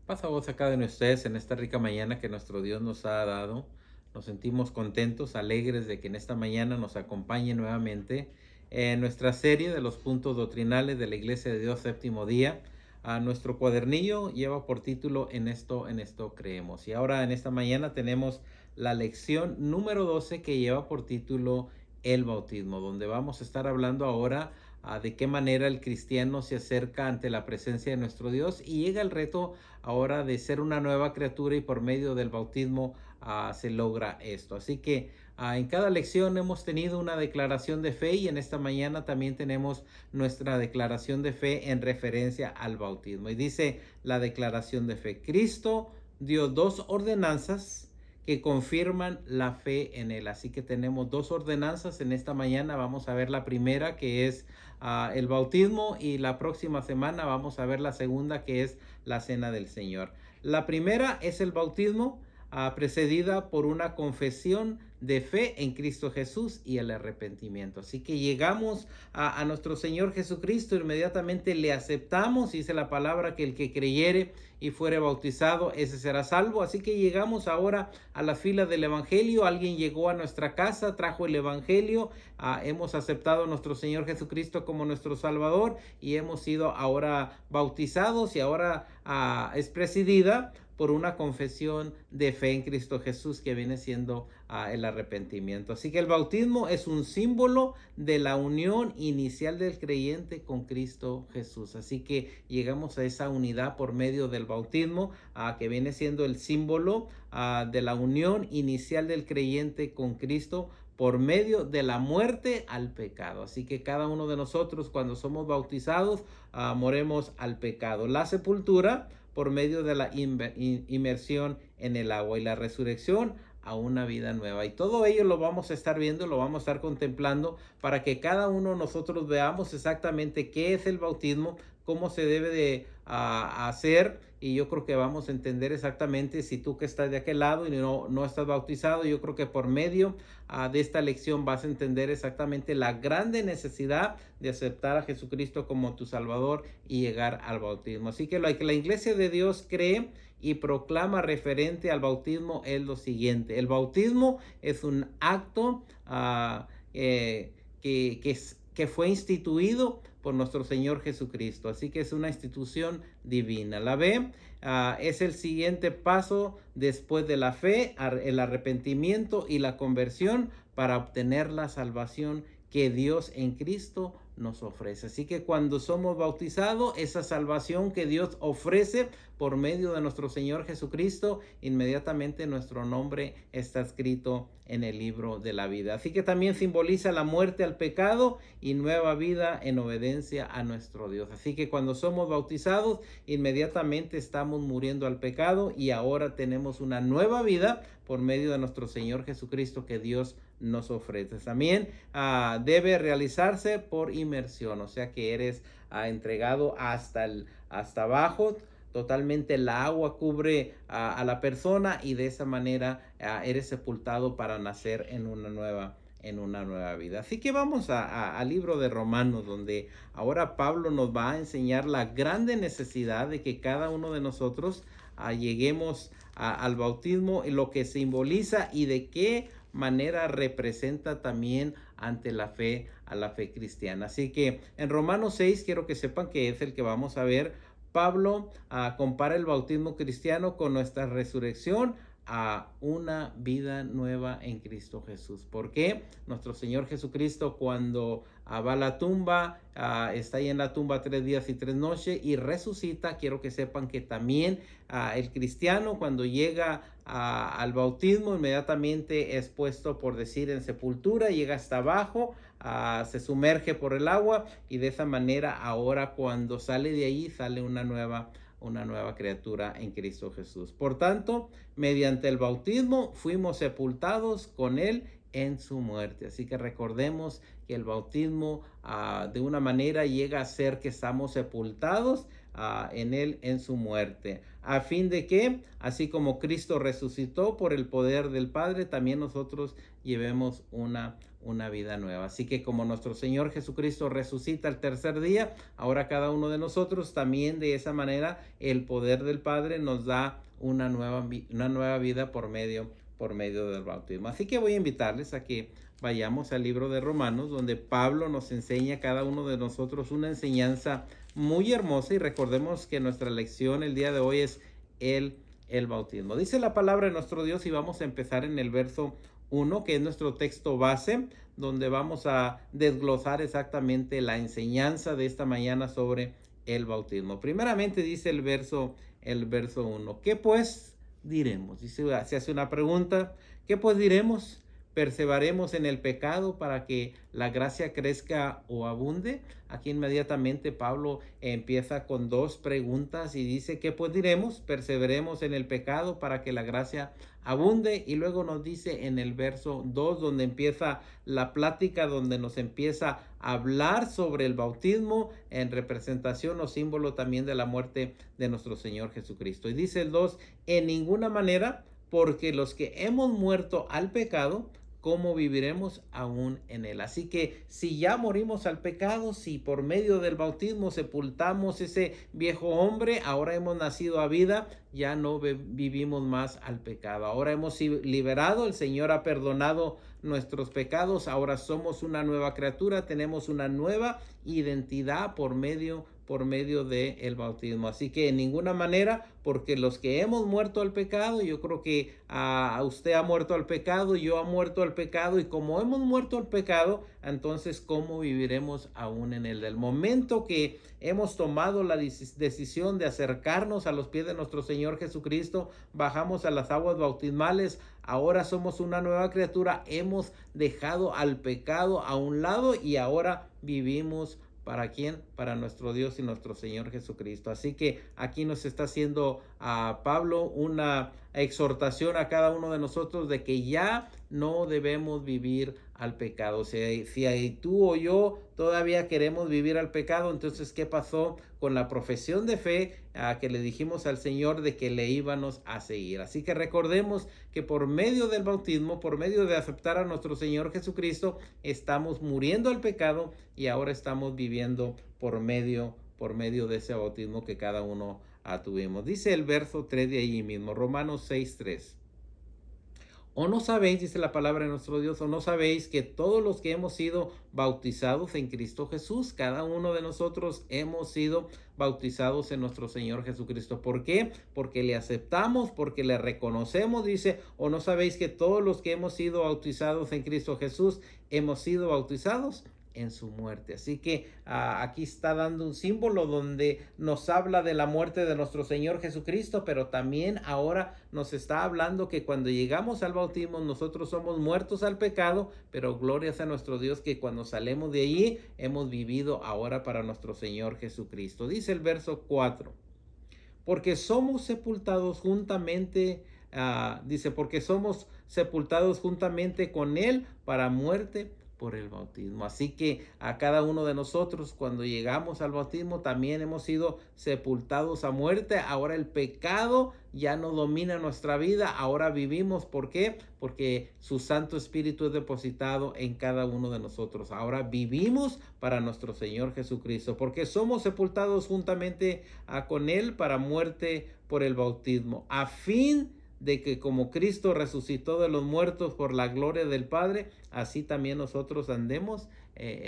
Paz a voz a cada uno de ustedes en esta rica mañana que nuestro Dios nos ha dado. Nos sentimos contentos, alegres de que en esta mañana nos acompañe nuevamente en nuestra serie de los puntos doctrinales de la Iglesia de Dios Séptimo Día. A nuestro cuadernillo lleva por título en esto creemos. Y ahora en esta mañana tenemos la lección número 12 que lleva por título el bautismo, donde vamos a estar hablando ahora de qué manera el cristiano se acerca ante la presencia de nuestro Dios y llega el reto ahora de ser una nueva criatura y por medio del bautismo se logra esto. Así que en cada lección hemos tenido una declaración de fe y en esta mañana también tenemos nuestra declaración de fe en referencia al bautismo. Y dice la declaración de fe: Cristo dio dos ordenanzas que confirman la fe en él. Así que tenemos dos ordenanzas en esta mañana. Vamos a ver la primera, que es el bautismo, y la próxima semana vamos a ver la segunda, que es la cena del Señor. La primera es el bautismo, precedida por una confesión de fe en Cristo Jesús y el arrepentimiento. Así que llegamos a nuestro Señor Jesucristo, inmediatamente le aceptamos. Dice la palabra que el que creyere y fuere bautizado, ese será salvo. Así que llegamos ahora a las filas del Evangelio. Alguien llegó a nuestra casa, trajo el Evangelio, hemos aceptado a nuestro Señor Jesucristo como nuestro Salvador y hemos sido ahora bautizados, y ahora es presidida por una confesión de fe en Cristo Jesús, que viene siendo el arrepentimiento. Así que el bautismo es un símbolo de la unión inicial del creyente con Cristo Jesús. Así que llegamos a esa unidad por medio del bautismo, que viene siendo el símbolo de la unión inicial del creyente con Cristo por medio de la muerte al pecado. Así que cada uno de nosotros, cuando somos bautizados, moremos al pecado. La sepultura por medio de la inmersión en el agua, y la resurrección a una vida nueva. Y todo ello lo vamos a estar viendo, lo vamos a estar contemplando, para que cada uno de nosotros veamos exactamente qué es el bautismo, cómo se debe de hacer. Y yo creo que vamos a entender exactamente, si tú que estás de aquel lado y no estás bautizado, yo creo que por medio de esta lección vas a entender exactamente la grande necesidad de aceptar a Jesucristo como tu Salvador y llegar al bautismo. Así que lo que la Iglesia de Dios cree y proclama referente al bautismo es lo siguiente: el bautismo es un acto que fue instituido por nuestro Señor Jesucristo. Así que es una institución divina. La B es el siguiente paso después de la fe, el arrepentimiento y la conversión, para obtener la salvación que Dios en Cristo nos ofrece. Así que cuando somos bautizados, esa salvación que Dios ofrece por medio de nuestro Señor Jesucristo, inmediatamente nuestro nombre está escrito en el libro de la vida. Así que también simboliza la muerte al pecado y nueva vida en obediencia a nuestro Dios. Así que cuando somos bautizados, inmediatamente estamos muriendo al pecado y ahora tenemos una nueva vida por medio de nuestro Señor Jesucristo que Dios nos ofrece. También debe realizarse por inmersión, o sea que eres entregado hasta abajo. Totalmente el agua cubre a la persona, y de esa manera eres sepultado para nacer en una nueva vida. Así que vamos al libro de Romanos, donde ahora Pablo nos va a enseñar la grande necesidad de que cada uno de nosotros lleguemos al bautismo, y lo que simboliza y de qué manera representa también ante la fe, a la fe cristiana. Así que en Romanos 6 quiero que sepan que es el que vamos a ver. Pablo compara el bautismo cristiano con nuestra resurrección a una vida nueva en Cristo Jesús. ¿Por qué? Nuestro Señor Jesucristo, cuando va a la tumba, está ahí en la tumba 3 días y 3 noches y resucita. Quiero que sepan que también el cristiano, cuando llega al bautismo, inmediatamente es puesto, por decir, en sepultura, llega hasta abajo, se sumerge por el agua, y de esa manera ahora cuando sale de ahí, sale una nueva criatura en Cristo Jesús. Por tanto, mediante el bautismo fuimos sepultados con él en su muerte. Así que recordemos que el bautismo de una manera llega a ser que estamos sepultados en él en su muerte, a fin de que, así como Cristo resucitó por el poder del Padre, también nosotros llevemos una vida nueva. Así que como nuestro Señor Jesucristo resucita el tercer día, ahora cada uno de nosotros también de esa manera el poder del Padre nos da una nueva vida por medio del bautismo. Así que voy a invitarles a que vayamos al libro de Romanos, donde Pablo nos enseña a cada uno de nosotros una enseñanza muy hermosa, y recordemos que nuestra lección el día de hoy es el bautismo. Dice la palabra de nuestro Dios, y vamos a empezar en el verso 1, que es nuestro texto base, donde vamos a desglosar exactamente la enseñanza de esta mañana sobre el bautismo. Primeramente dice el verso 1, ¿qué pues diremos? Dice, se hace una pregunta, ¿qué pues diremos? ¿Perseveraremos en el pecado para que la gracia crezca o abunde? Aquí inmediatamente Pablo empieza con dos preguntas y dice, ¿qué pues diremos? ¿Perseveremos en el pecado para que la gracia abunde? Y luego nos dice en el verso 2, donde empieza la plática, donde nos empieza a hablar sobre el bautismo en representación o símbolo también de la muerte de nuestro Señor Jesucristo. Y dice el 2, en ninguna manera, porque los que hemos muerto al pecado, ¿cómo viviremos aún en él? Así que si ya morimos al pecado, si por medio del bautismo sepultamos ese viejo hombre, ahora hemos nacido a vida, ya no vivimos más al pecado. Ahora hemos sido liberados, el Señor ha perdonado nuestros pecados, ahora somos una nueva criatura, tenemos una nueva identidad por medio del bautismo. Así que en ninguna manera, porque los que hemos muerto al pecado, yo creo que usted ha muerto al pecado, yo ha muerto al pecado, y como hemos muerto al pecado, entonces ¿cómo viviremos aún en él? Del momento que hemos tomado la decisión de acercarnos a los pies de nuestro Señor Jesucristo, bajamos a las aguas bautismales, ahora somos una nueva criatura, hemos dejado al pecado a un lado y ahora vivimos. ¿Para quién? Para nuestro Dios y nuestro Señor Jesucristo. Así que aquí nos está haciendo a Pablo una exhortación a cada uno de nosotros de que ya no debemos vivir al pecado. O sea, si tú o yo todavía queremos vivir al pecado, entonces ¿qué pasó con la profesión de fe que le dijimos al Señor de que le íbamos a seguir? Así que recordemos que por medio del bautismo, por medio de aceptar a nuestro Señor Jesucristo, estamos muriendo al pecado y ahora estamos viviendo por medio de ese bautismo que cada uno tuvimos. Dice el verso 3 de ahí mismo, Romanos 6:3. ¿O no sabéis, dice la palabra de nuestro Dios, o no sabéis que todos los que hemos sido bautizados en Cristo Jesús, cada uno de nosotros hemos sido bautizados en nuestro Señor Jesucristo? ¿Por qué? Porque le aceptamos, porque le reconocemos, dice, ¿o no sabéis que todos los que hemos sido bautizados en Cristo Jesús hemos sido bautizados en su muerte? Así que aquí está dando un símbolo donde nos habla de la muerte de nuestro Señor Jesucristo, pero también ahora nos está hablando que cuando llegamos al bautismo nosotros somos muertos al pecado, pero glorias a nuestro Dios que cuando salimos de allí hemos vivido ahora para nuestro Señor Jesucristo. Dice el verso 4, porque somos sepultados juntamente, dice, porque somos sepultados juntamente con Él para muerte por el bautismo. Así que a cada uno de nosotros, cuando llegamos al bautismo, también hemos sido sepultados a muerte. Ahora el pecado ya no domina nuestra vida. Ahora vivimos. ¿Por qué? Porque su Santo Espíritu es depositado en cada uno de nosotros. Ahora vivimos para nuestro Señor Jesucristo, porque somos sepultados juntamente con Él para muerte por el bautismo, a fin de que como Cristo resucitó de los muertos por la gloria del Padre, así también nosotros andemos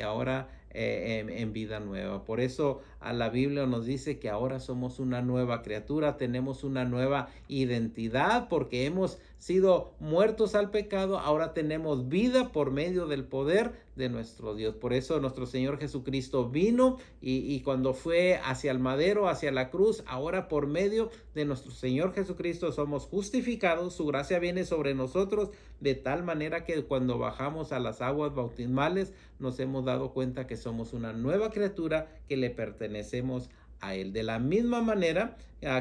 ahora en vida nueva. Por eso a la Biblia nos dice que ahora somos una nueva criatura, tenemos una nueva identidad, porque hemos sido muertos al pecado, ahora tenemos vida por medio del poder de nuestro Dios. Por eso nuestro Señor Jesucristo vino y cuando fue hacia el madero, hacia la cruz, ahora por medio de nuestro Señor Jesucristo somos justificados, su gracia viene sobre nosotros de tal manera que cuando bajamos a las aguas bautismales nos hemos dado cuenta que somos una nueva criatura, que le pertenecemos a Él. De la misma manera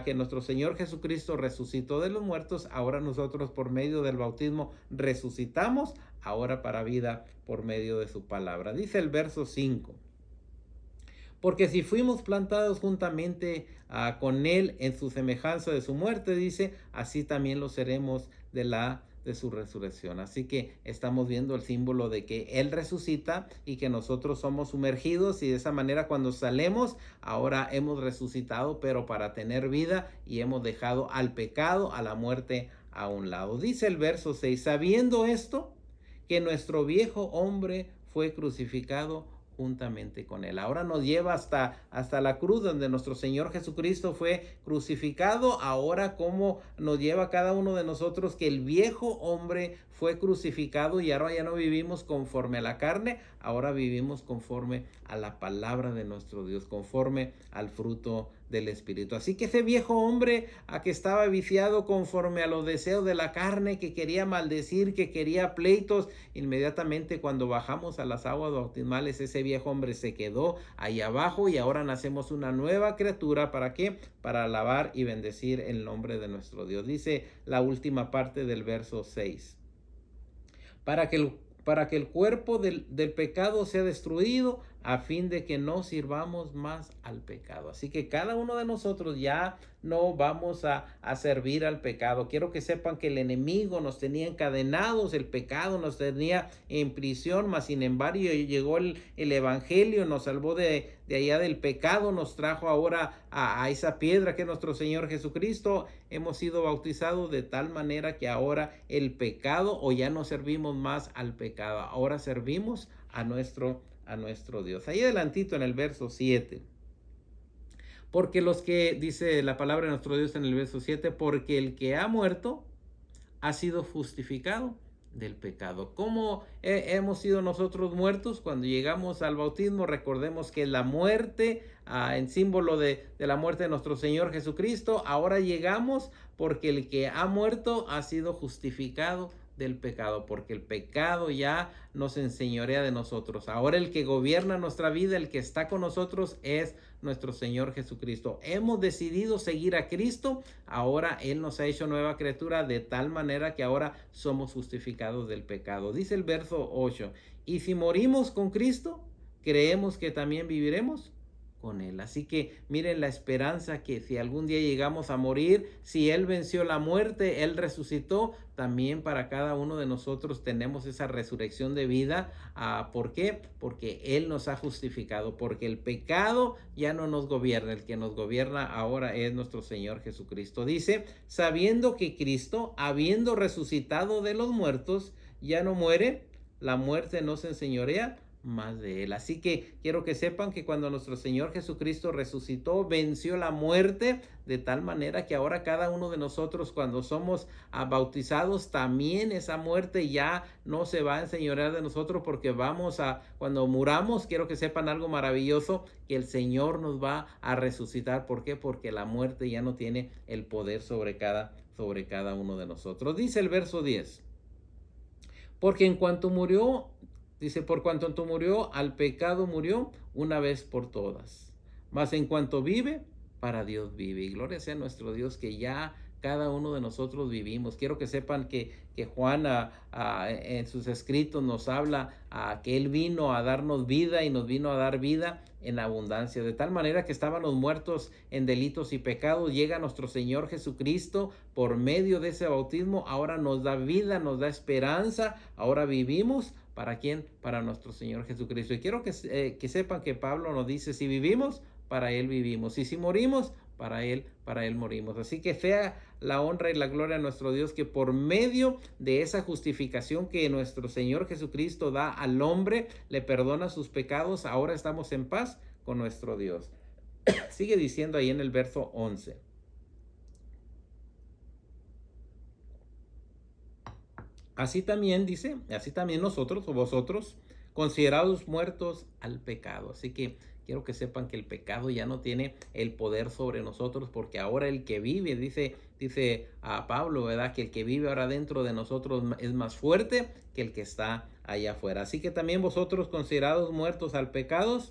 que nuestro Señor Jesucristo resucitó de los muertos, ahora nosotros por medio del bautismo resucitamos, ahora para vida por medio de su palabra. Dice el verso 5. Porque si fuimos plantados juntamente con él en su semejanza de su muerte, dice, así también lo seremos de su resurrección. Así que estamos viendo el símbolo de que él resucita y que nosotros somos sumergidos, y de esa manera cuando salemos, ahora hemos resucitado, pero para tener vida, y hemos dejado al pecado, a la muerte a un lado. Dice el verso 6, sabiendo esto, que nuestro viejo hombre fue crucificado juntamente con él. Ahora nos lleva hasta la cruz donde nuestro Señor Jesucristo fue crucificado. Ahora como nos lleva a cada uno de nosotros que el viejo hombre fue crucificado, y ahora ya no vivimos conforme a la carne, ahora vivimos conforme a la palabra de nuestro Dios, conforme al fruto del Espíritu. Así que ese viejo hombre que estaba viciado conforme a los deseos de la carne, que quería maldecir, que quería pleitos, inmediatamente cuando bajamos a las aguas bautismales, ese viejo hombre se quedó ahí abajo, y ahora nacemos una nueva criatura. ¿Para qué? Para alabar y bendecir el nombre de nuestro Dios. Dice la última parte del verso 6. Para que el cuerpo del pecado sea destruido, a fin de que no sirvamos más al pecado. Así que cada uno de nosotros ya no vamos a servir al pecado. Quiero que sepan que el enemigo nos tenía encadenados, el pecado nos tenía en prisión, mas sin embargo llegó el evangelio, nos salvó de allá del pecado, nos trajo ahora a esa piedra que es nuestro Señor Jesucristo. Hemos sido bautizados de tal manera que ahora el pecado, o ya no servimos más al pecado, ahora servimos a nuestro Dios. Ahí adelantito en el verso 7. Porque los que, dice la palabra de nuestro Dios en el verso 7, porque el que ha muerto ha sido justificado del pecado. ¿Cómo hemos sido nosotros muertos? Cuando llegamos al bautismo, recordemos que la muerte, en símbolo de la muerte de nuestro Señor Jesucristo, ahora llegamos porque el que ha muerto ha sido justificado del pecado, porque el pecado ya nos enseñorea de nosotros. Ahora el que gobierna nuestra vida, el que está con nosotros, es nuestro Señor Jesucristo. Hemos decidido seguir a Cristo, ahora Él nos ha hecho nueva criatura, de tal manera que ahora somos justificados del pecado. Dice el verso 8, y si morimos con Cristo, creemos que también viviremos con él. Así que miren la esperanza, que si algún día llegamos a morir, si Él venció la muerte, Él resucitó, también para cada uno de nosotros tenemos esa resurrección de vida. ¿Por qué? Porque Él nos ha justificado, porque el pecado ya no nos gobierna, el que nos gobierna ahora es nuestro Señor Jesucristo. Dice, sabiendo que Cristo, habiendo resucitado de los muertos, ya no muere, la muerte no se enseñorea más de él. Así que quiero que sepan que cuando nuestro Señor Jesucristo resucitó, venció la muerte, de tal manera que ahora cada uno de nosotros, cuando somos bautizados, también esa muerte ya no se va a enseñorear de nosotros, porque cuando muramos, quiero que sepan algo maravilloso, que el Señor nos va a resucitar. ¿Por qué? Porque la muerte ya no tiene el poder sobre cada uno de nosotros. Dice el verso 10, porque en cuanto murió, dice, por cuanto murió, al pecado murió una vez por todas. Mas en cuanto vive, para Dios vive. Y gloria sea nuestro Dios, que ya cada uno de nosotros vivimos. Quiero que sepan que Juan en sus escritos nos habla que Él vino a darnos vida, y nos vino a dar vida en abundancia. De tal manera que estábamos muertos en delitos y pecados. Llega nuestro Señor Jesucristo por medio de ese bautismo. Ahora nos da vida, nos da esperanza. Ahora vivimos. ¿Para quién? Para nuestro Señor Jesucristo. Y quiero que sepan que Pablo nos dice, si vivimos, para Él vivimos. Y si morimos, para Él morimos. Así que sea la honra y la gloria a nuestro Dios, que por medio de esa justificación que nuestro Señor Jesucristo da al hombre, le perdona sus pecados, ahora estamos en paz con nuestro Dios. Sigue diciendo ahí en el verso 11. Así también dice, así también nosotros o vosotros, considerados muertos al pecado. Así que quiero que sepan que el pecado ya no tiene el poder sobre nosotros, porque ahora el que vive, dice a Pablo, ¿verdad? Que el que vive ahora dentro de nosotros es más fuerte que el que está allá afuera. Así que también vosotros, considerados muertos al pecado,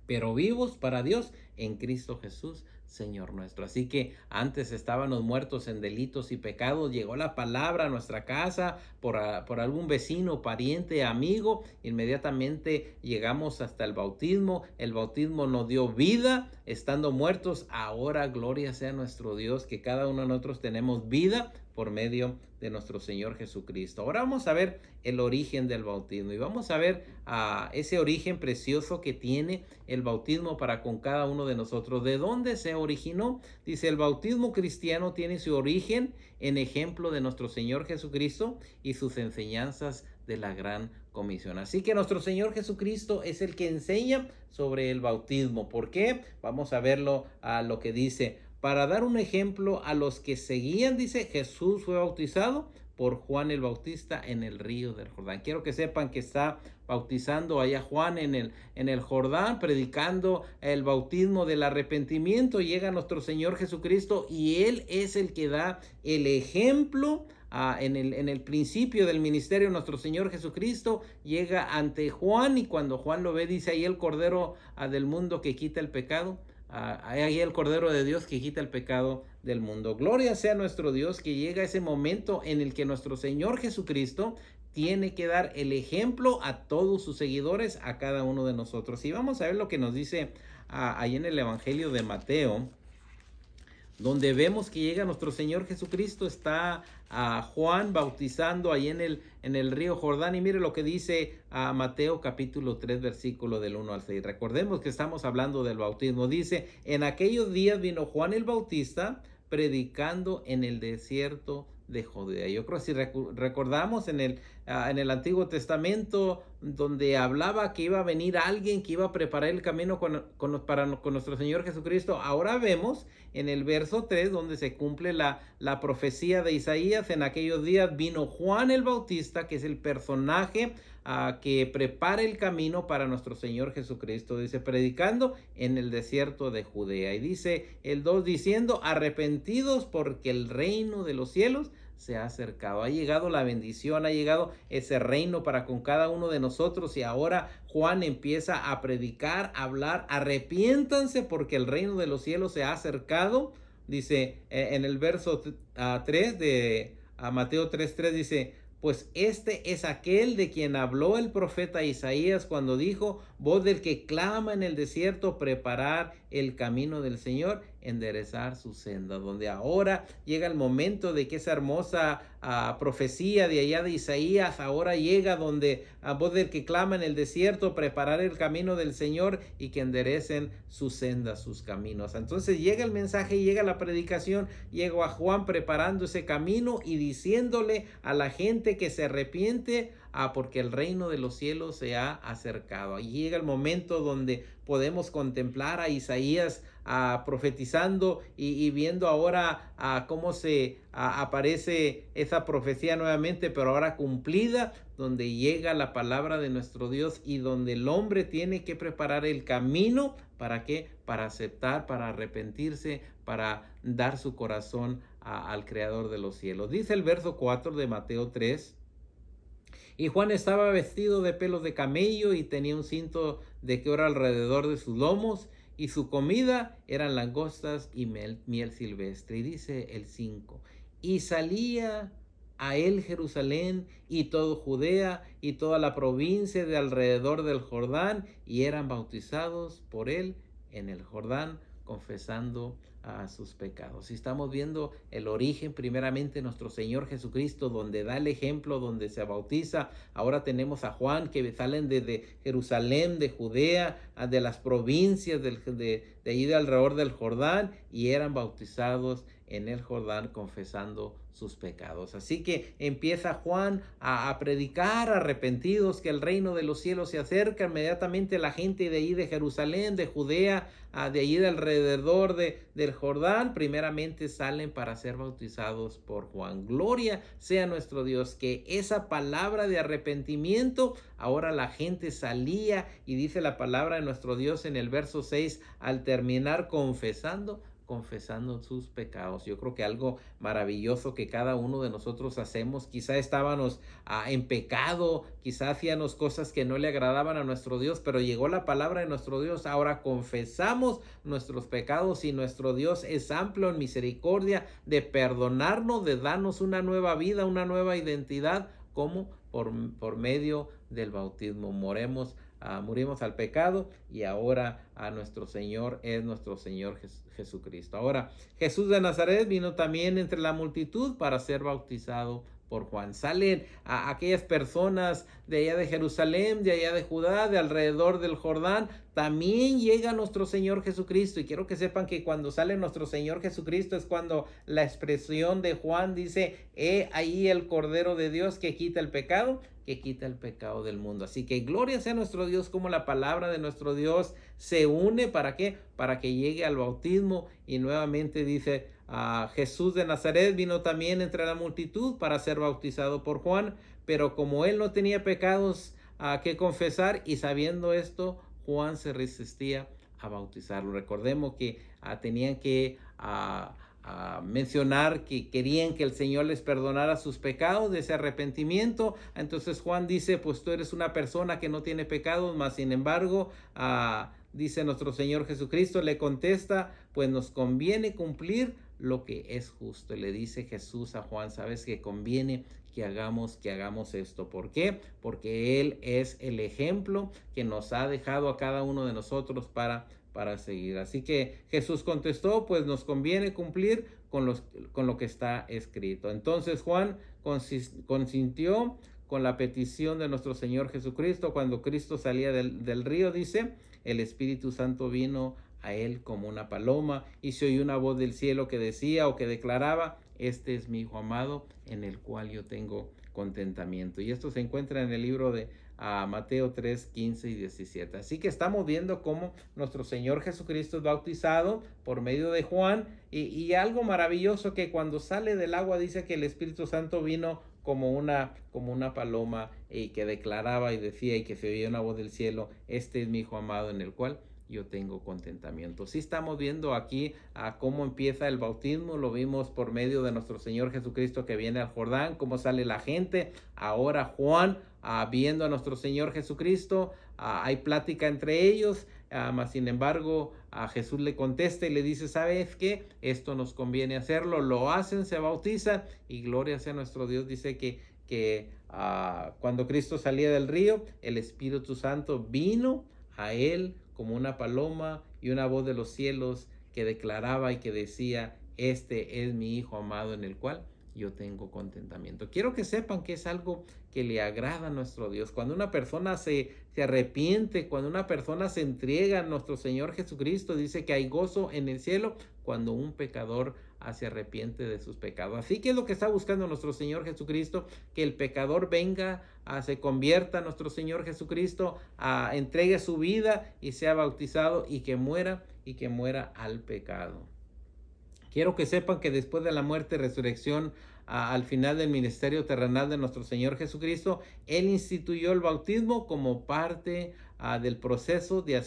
pero vivos para Dios en Cristo Jesús. Señor nuestro. Así que antes estábamos muertos en delitos y pecados, llegó la palabra a nuestra casa por algún vecino, pariente, amigo, inmediatamente llegamos hasta el bautismo nos dio vida, estando muertos, ahora gloria sea nuestro Dios, que cada uno de nosotros tenemos vida por medio de nuestro Señor Jesucristo. Ahora vamos a ver el origen del bautismo y vamos a ver ese origen precioso que tiene el bautismo para con cada uno de nosotros. ¿De dónde se originó? Dice, el bautismo cristiano tiene su origen en ejemplo de nuestro Señor Jesucristo y sus enseñanzas de la gran comisión. Así que nuestro Señor Jesucristo es el que enseña sobre el bautismo. ¿Por qué? Vamos a verlo a lo que dice. Para dar un ejemplo a los que seguían, dice, Jesús fue bautizado por Juan el Bautista en el río del Jordán. Quiero que sepan que está bautizando allá Juan en el Jordán, predicando el bautismo del arrepentimiento. Llega nuestro Señor Jesucristo y Él es el que da el ejemplo. En el principio del ministerio, nuestro Señor Jesucristo llega ante Juan y cuando Juan lo ve, dice, ahí el Cordero del mundo que quita el pecado. Ahí el Cordero de Dios que quita el pecado del mundo. Gloria sea nuestro Dios, que llega ese momento en el que nuestro Señor Jesucristo tiene que dar el ejemplo a todos sus seguidores, a cada uno de nosotros. Y vamos a ver lo que nos dice ahí en el Evangelio de Mateo, donde vemos que llega nuestro Señor Jesucristo, está a Juan bautizando ahí en el río Jordán, y mire lo que dice Mateo capítulo 3 versículo del 1 al 6. Recordemos que estamos hablando del bautismo. Dice, en aquellos días vino Juan el Bautista predicando en el desierto de Judea. Yo creo que si recordamos en el Antiguo Testamento, donde hablaba que iba a venir alguien que iba a preparar el camino con nuestro Señor Jesucristo, ahora vemos en el verso 3 donde se cumple la profecía de Isaías. En aquellos días vino Juan el Bautista, que es el personaje que prepara el camino para nuestro Señor Jesucristo. Dice, predicando en el desierto de Judea. Y dice el 2, diciendo, arrepentidos porque el reino de los cielos se ha acercado. Ha llegado la bendición, ha llegado ese reino para con cada uno de nosotros. Y ahora Juan empieza a predicar, a hablar, arrepiéntanse porque el reino de los cielos se ha acercado. Dice en el verso 3 de Mateo 3:3, dice, pues este es aquel de quien habló el profeta Isaías cuando dijo, voz del que clama en el desierto, preparar el camino del Señor, enderezar su senda. Donde ahora llega el momento de que esa hermosa profecía de allá de Isaías ahora llega, donde a voz del que clama en el desierto, preparar el camino del Señor y que enderecen sus sendas, sus caminos. Entonces llega el mensaje, llega la predicación, llega a Juan preparando ese camino y diciéndole a la gente que se arrepiente, porque el reino de los cielos se ha acercado. Ahí llega el momento donde podemos contemplar a Isaías profetizando y viendo ahora cómo se aparece esa profecía nuevamente, pero ahora cumplida, donde llega la palabra de nuestro Dios y donde el hombre tiene que preparar el camino. ¿Para qué? Para aceptar, para arrepentirse, para dar su corazón al Creador de los cielos. Dice el verso 4 de Mateo 3. Y Juan estaba vestido de pelos de camello y tenía un cinto de oro alrededor de sus lomos, y su comida eran langostas y miel silvestre. Y dice el 5, y salía a él Jerusalén y todo Judea y toda la provincia de alrededor del Jordán, y eran bautizados por él en el Jordán, confesando sus pecados. Y estamos viendo el origen, primeramente nuestro Señor Jesucristo, donde da el ejemplo, donde se bautiza. Ahora tenemos a Juan, que salen desde Jerusalén, de Judea, de las provincias de allí de alrededor del Jordán, y eran bautizados en el Jordán, confesando sus pecados. Así que empieza Juan a predicar, arrepentidos, que el reino de los cielos se acerca. Inmediatamente la gente de allí de Jerusalén, de Judea, de allí de alrededor del Jordán, primeramente salen para ser bautizados por Juan. Gloria sea nuestro Dios, que esa palabra de arrepentimiento, ahora la gente salía, y dice la palabra de nuestro Dios en el verso 6, al terminar confesando confesando sus pecados. Yo creo que algo maravilloso que cada uno de nosotros hacemos, quizá estábamos en pecado, quizá hacíamos cosas que no le agradaban a nuestro Dios, pero llegó la palabra de nuestro Dios, ahora confesamos nuestros pecados y nuestro Dios es amplio en misericordia de perdonarnos, de darnos una nueva vida, una nueva identidad, como por medio del bautismo. Morimos al pecado y ahora a nuestro Señor es nuestro Señor Jesucristo. Ahora, Jesús de Nazaret vino también entre la multitud para ser bautizado por Juan. Salen a aquellas personas de allá de Jerusalén, de allá de Judá, de alrededor del Jordán. También llega nuestro Señor Jesucristo. Y quiero que sepan que cuando sale nuestro Señor Jesucristo es cuando la expresión de Juan dice: he ahí el Cordero de Dios que quita el pecado del mundo. Así que gloria sea nuestro Dios, como la palabra de nuestro Dios se une. ¿Para qué? Para que llegue al bautismo. Y nuevamente dice: Jesús de Nazaret vino también entre la multitud para ser bautizado por Juan, pero como él no tenía pecados que confesar, y sabiendo esto, Juan se resistía a bautizarlo. Recordemos que tenían que mencionar que querían que el Señor les perdonara sus pecados, de ese arrepentimiento. Entonces Juan dice: pues tú eres una persona que no tiene pecados, mas sin embargo, dice nuestro Señor Jesucristo, le contesta: pues nos conviene cumplir lo que es justo. Y le dice Jesús a Juan: sabes que conviene que hagamos esto. ¿Por qué? Porque Él es el ejemplo que nos ha dejado a cada uno de nosotros para seguir. Así que Jesús contestó: pues nos conviene cumplir con lo que está escrito. Entonces Juan consintió con la petición de nuestro Señor Jesucristo. Cuando Cristo salía del río, dice, el Espíritu Santo vino a él como una paloma, y se oyó una voz del cielo que decía, o que declaraba: este es mi Hijo amado, en el cual yo tengo contentamiento. Y esto se encuentra en el libro de Mateo 3, 15 y 17. Así que estamos viendo cómo nuestro Señor Jesucristo es bautizado por medio de Juan, y algo maravilloso, que cuando sale del agua dice que el Espíritu Santo vino como una paloma, y que declaraba y decía, y que se oía una voz del cielo: este es mi Hijo amado, en el cual yo tengo contentamiento. Sí, estamos viendo aquí cómo empieza el bautismo. Lo vimos por medio de nuestro Señor Jesucristo que viene al Jordán, cómo sale la gente. Ahora Juan, viendo a nuestro Señor Jesucristo, hay plática entre ellos, mas sin embargo Jesús le contesta y le dice: ¿sabes qué? Esto nos conviene hacerlo. Lo hacen, se bautizan, y gloria sea nuestro Dios. Dice que cuando Cristo salía del río, el Espíritu Santo vino a él como una paloma, y una voz de los cielos que declaraba y que decía: este es mi Hijo amado, en el cual yo tengo contentamiento. Quiero que sepan que es algo que le agrada a nuestro Dios. Cuando una persona se arrepiente, cuando una persona se entrega a nuestro Señor Jesucristo, dice que hay gozo en el cielo cuando un pecador se arrepiente de sus pecados. Así que es lo que está buscando nuestro Señor Jesucristo: que el pecador venga, se convierta a nuestro Señor Jesucristo, entregue su vida y sea bautizado, y que muera al pecado. Quiero que sepan que después de la muerte y resurrección, al final del ministerio terrenal de nuestro Señor Jesucristo, Él instituyó el bautismo como parte del proceso de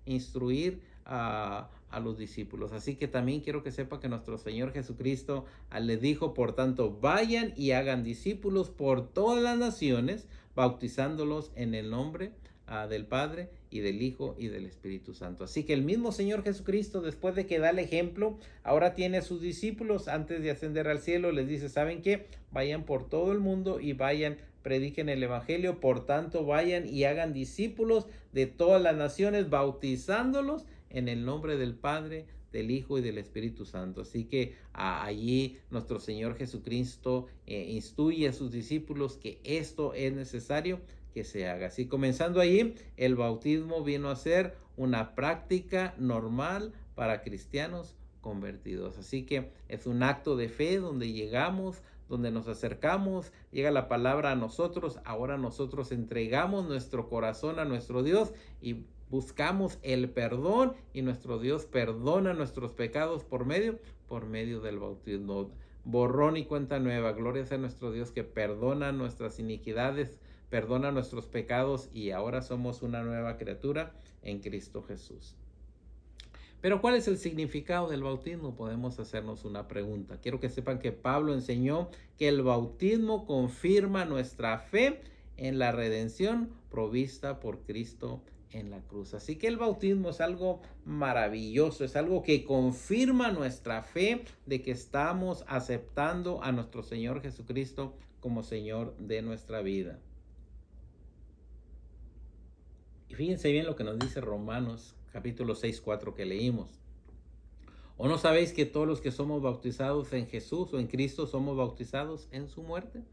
instruir a los discípulos. Así que también quiero que sepa que nuestro Señor Jesucristo le dijo: por tanto, vayan y hagan discípulos por todas las naciones, bautizándolos en el nombre del Padre y del Hijo y del Espíritu Santo. Así que el mismo Señor Jesucristo, después de que da el ejemplo, ahora tiene a sus discípulos. Antes de ascender al cielo, les dice: ¿saben qué? Vayan por todo el mundo y prediquen el evangelio. Por tanto, vayan y hagan discípulos de todas las naciones, bautizándolos en el nombre del Padre, del Hijo y del Espíritu Santo. Así que allí nuestro Señor Jesucristo instruye a sus discípulos que esto es necesario que se haga. Así, comenzando allí, el bautismo vino a ser una práctica normal para cristianos convertidos. Así que es un acto de fe donde llegamos, donde nos acercamos, llega la palabra a nosotros. Ahora nosotros entregamos nuestro corazón a nuestro Dios y buscamos el perdón, y nuestro Dios perdona nuestros pecados por medio del bautismo. Borrón y cuenta nueva. Gloria sea nuestro Dios, que perdona nuestras iniquidades, perdona nuestros pecados, y ahora somos una nueva criatura en Cristo Jesús. Pero ¿cuál es el significado del bautismo? Podemos hacernos una pregunta. Quiero que sepan que Pablo enseñó que el bautismo confirma nuestra fe en la redención provista por Cristo en la cruz. Así que el bautismo es algo maravilloso, es algo que confirma nuestra fe de que estamos aceptando a nuestro Señor Jesucristo como Señor de nuestra vida. Y fíjense bien lo que nos dice Romanos capítulo 6:4 que leímos. ¿O no sabéis que todos los que somos bautizados en Jesús o en Cristo somos bautizados en su muerte?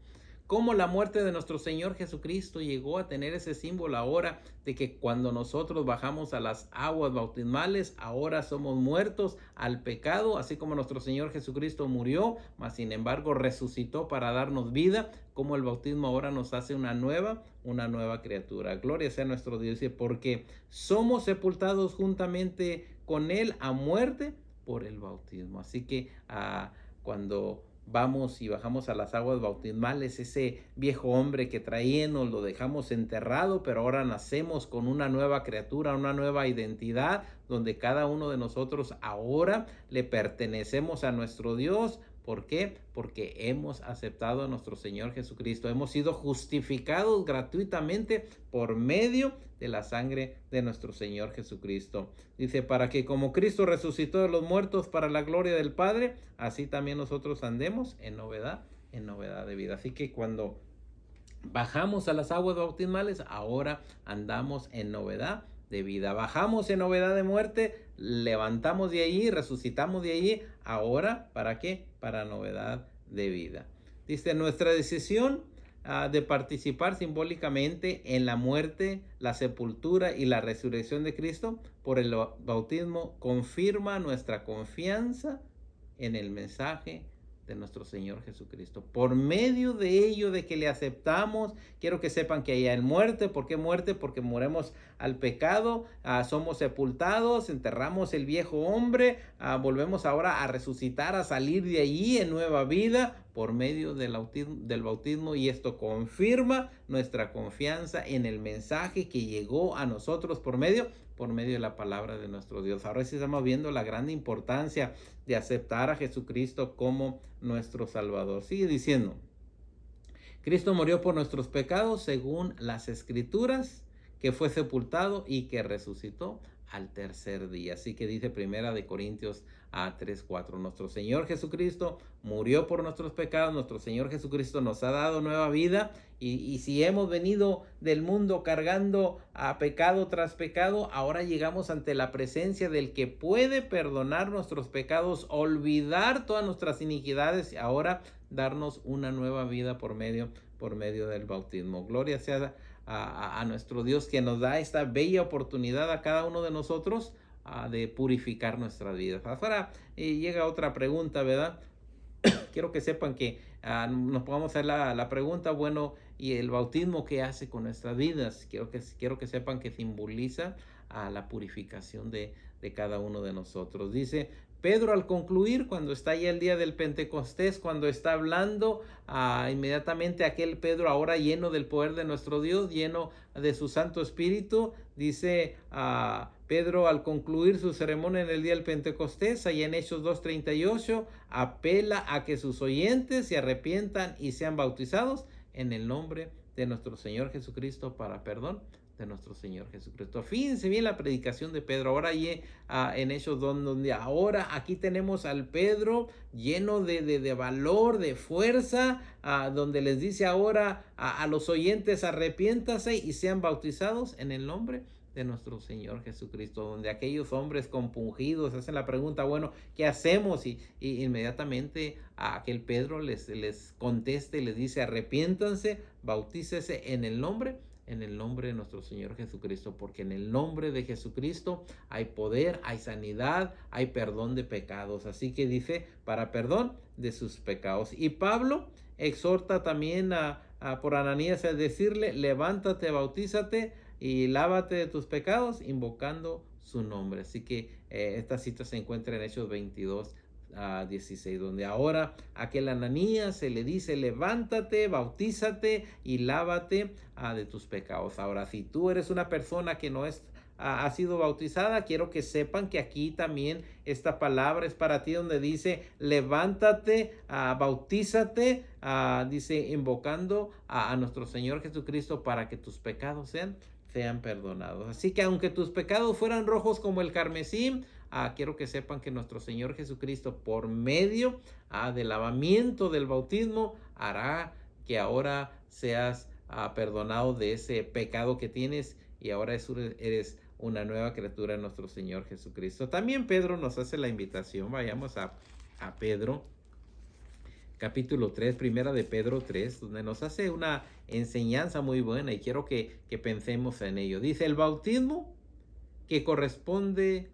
Cómo la muerte de nuestro Señor Jesucristo llegó a tener ese símbolo ahora de que cuando nosotros bajamos a las aguas bautismales, ahora somos muertos al pecado, así como nuestro Señor Jesucristo murió, mas sin embargo resucitó para darnos vida, como el bautismo ahora nos hace una nueva criatura. Gloria sea nuestro Dios, porque somos sepultados juntamente con Él a muerte por el bautismo. Así que cuando vamos y bajamos a las aguas bautismales, ese viejo hombre que traíamos lo dejamos enterrado, pero ahora nacemos con una nueva criatura, una nueva identidad, donde cada uno de nosotros ahora le pertenecemos a nuestro Dios. ¿Por qué? Porque hemos aceptado a nuestro Señor Jesucristo. Hemos sido justificados gratuitamente por medio de la sangre de nuestro Señor Jesucristo. Dice, para que como Cristo resucitó de los muertos para la gloria del Padre, así también nosotros andemos en novedad de vida. Así que cuando bajamos a las aguas bautismales, ahora andamos en novedad de vida. Bajamos en novedad de muerte, levantamos de allí, resucitamos de allí. Ahora, ¿para qué? Para novedad de vida. Dice, nuestra decisión de participar simbólicamente en la muerte, la sepultura y la resurrección de Cristo por el bautismo confirma nuestra confianza en el mensaje de nuestro Señor Jesucristo. Por medio de ello, de que le aceptamos, quiero que sepan que hay muerte. ¿Por qué muerte? Porque moremos al pecado, somos sepultados, enterramos el viejo hombre, volvemos ahora a resucitar, a salir de allí en nueva vida por medio del bautismo, y esto confirma nuestra confianza en el mensaje que llegó a nosotros por medio de la palabra de nuestro Dios. Ahora sí estamos viendo la gran importancia de aceptar a Jesucristo como nuestro Salvador. Sigue diciendo, Cristo murió por nuestros pecados según las Escrituras, que fue sepultado y que resucitó al tercer día. Así que dice Primera de Corintios 3:4. Nuestro Señor Jesucristo murió por nuestros pecados. Nuestro Señor Jesucristo nos ha dado nueva vida. Y si hemos venido del mundo cargando a pecado tras pecado, ahora llegamos ante la presencia del que puede perdonar nuestros pecados, olvidar todas nuestras iniquidades y ahora darnos una nueva vida por medio del bautismo. Gloria sea a nuestro Dios, que nos da esta bella oportunidad a cada uno de nosotros de purificar nuestras vidas. Ahora llega otra pregunta, ¿verdad? Quiero que sepan que nos podamos hacer la pregunta, bueno, ¿y el bautismo qué hace con nuestras vidas? Quiero que sepan que simboliza la purificación de cada uno de nosotros. Dice Pedro al concluir, cuando está ya el día del Pentecostés, cuando está hablando, inmediatamente aquel Pedro ahora lleno del poder de nuestro Dios, lleno de su Santo Espíritu, dice Pedro al concluir su ceremonia en el día del Pentecostés, allá en Hechos 2:38, apela a que sus oyentes se arrepientan y sean bautizados en el nombre de nuestro Señor Jesucristo para perdón de nuestro Señor Jesucristo. Fíjense bien la predicación de Pedro. Ahora en Hechos 2, donde ahora aquí tenemos al Pedro lleno de valor, de fuerza, donde les dice ahora a los oyentes, arrepiéntase y sean bautizados en el nombre de nuestro Señor Jesucristo, donde aquellos hombres compungidos hacen la pregunta, bueno, ¿qué hacemos? Y inmediatamente aquel Pedro les contesta y les dice, arrepiéntanse, bautícese en el nombre de nuestro Señor Jesucristo, porque en el nombre de Jesucristo hay poder, hay sanidad, hay perdón de pecados. Así que dice, para perdón de sus pecados. Y Pablo exhorta también por Ananías a decirle, levántate, bautízate y lávate de tus pecados, invocando su nombre. Así que esta cita se encuentra en Hechos 22:16, donde ahora aquel Ananías se le dice, levántate, bautízate y lávate de tus pecados. Ahora, si tú eres una persona que no es ha sido bautizada, quiero que sepan que aquí también esta palabra es para ti, donde dice levántate, bautízate, dice invocando a nuestro Señor Jesucristo para que tus pecados sean perdonados. Así que aunque tus pecados fueran rojos como el carmesí, quiero que sepan que nuestro Señor Jesucristo, por medio del lavamiento del bautismo, hará que ahora seas perdonado de ese pecado que tienes, y ahora eres una nueva criatura en nuestro Señor Jesucristo. También Pedro nos hace la invitación. Vayamos a Pedro, capítulo 3, primera de Pedro 3, donde nos hace una enseñanza muy buena, y quiero que pensemos en ello. Dice: el bautismo que corresponde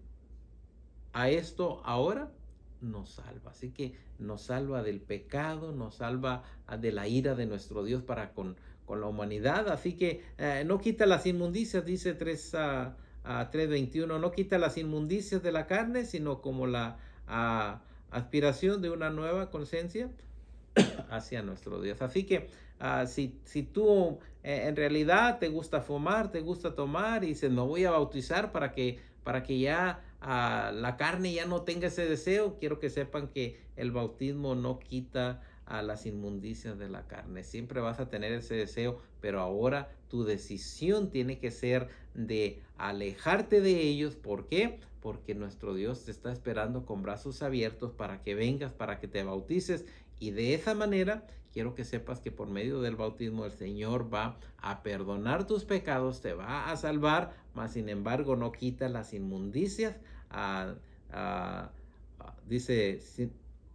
a esto ahora nos salva. Así que nos salva del pecado, nos salva de la ira de nuestro Dios para con la humanidad. Así que no quita las inmundicias, dice 3:21, no quita las inmundicias de la carne, sino como la aspiración de una nueva conciencia hacia nuestro Dios. Así que si tú en realidad te gusta fumar, te gusta tomar, y dices: me voy a bautizar para que ya la carne ya no tenga ese deseo, quiero que sepan que el bautismo no quita a las inmundicias de la carne. Siempre vas a tener ese deseo, pero ahora tu decisión tiene que ser de alejarte de ellos. ¿Por qué? Porque nuestro Dios te está esperando con brazos abiertos para que vengas, para que te bautices. Y de esa manera quiero que sepas que por medio del bautismo el Señor va a perdonar tus pecados, te va a salvar, mas sin embargo no quita las inmundicias. Dice: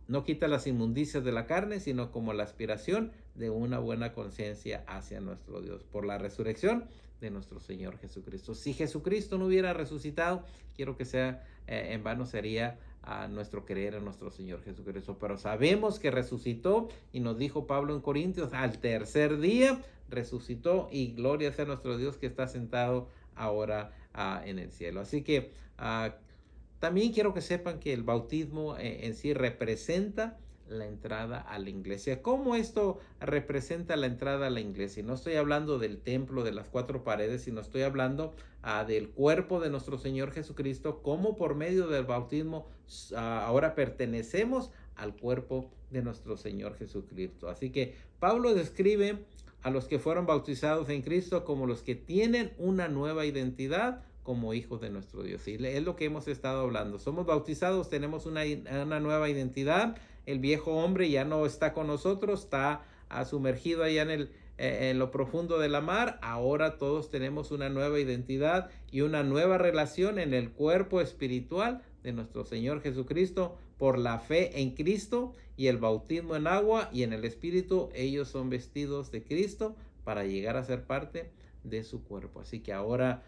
no quita las inmundicias de la carne, sino como la aspiración de una buena conciencia hacia nuestro Dios, por la resurrección de nuestro Señor Jesucristo. Si Jesucristo no hubiera resucitado, quiero que sea en vano sería nuestro creer en nuestro Señor Jesucristo. Pero sabemos que resucitó, y nos dijo Pablo en Corintios: al tercer día resucitó, y gloria sea nuestro Dios que está sentado ahora en el cielo. Así que también quiero que sepan que el bautismo en sí representa la entrada a la iglesia. ¿Cómo esto representa la entrada a la iglesia? No estoy hablando del templo de las cuatro paredes, sino estoy hablando del cuerpo de nuestro Señor Jesucristo, cómo por medio del bautismo ahora pertenecemos al cuerpo de nuestro Señor Jesucristo. Así que Pablo describe a los que fueron bautizados en Cristo como los que tienen una nueva identidad como hijos de nuestro Dios. Y es lo que hemos estado hablando. Somos bautizados, tenemos una nueva identidad. El viejo hombre ya no está con nosotros, está sumergido allá en lo profundo de la mar. Ahora todos tenemos una nueva identidad y una nueva relación en el cuerpo espiritual de nuestro Señor Jesucristo. Por la fe en Cristo y el bautismo en agua y en el Espíritu, ellos son vestidos de Cristo para llegar a ser parte de su cuerpo. Así que ahora